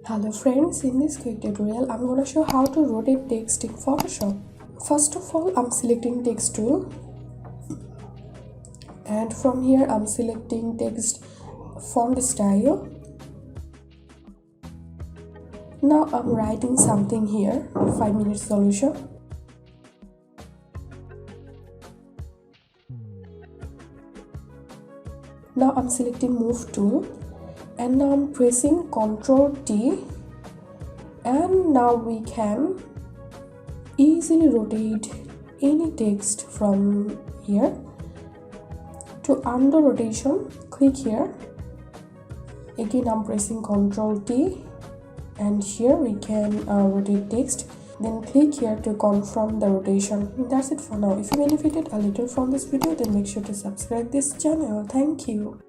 Hello friends, in this quick tutorial I'm going to show how to rotate text in Photoshop. First of all, I'm selecting text tool and from here I'm selecting text font style. Now I'm writing something here, 5-minute solution. Now I'm selecting move tool and now I'm pressing Ctrl T, and now we can easily rotate any text from here. To undo rotation, click here. Again I'm pressing Ctrl T and here we can rotate text. Then click here to confirm the rotation. That's it for now. If you benefited a little from this video, then make sure to subscribe this channel. Thank you.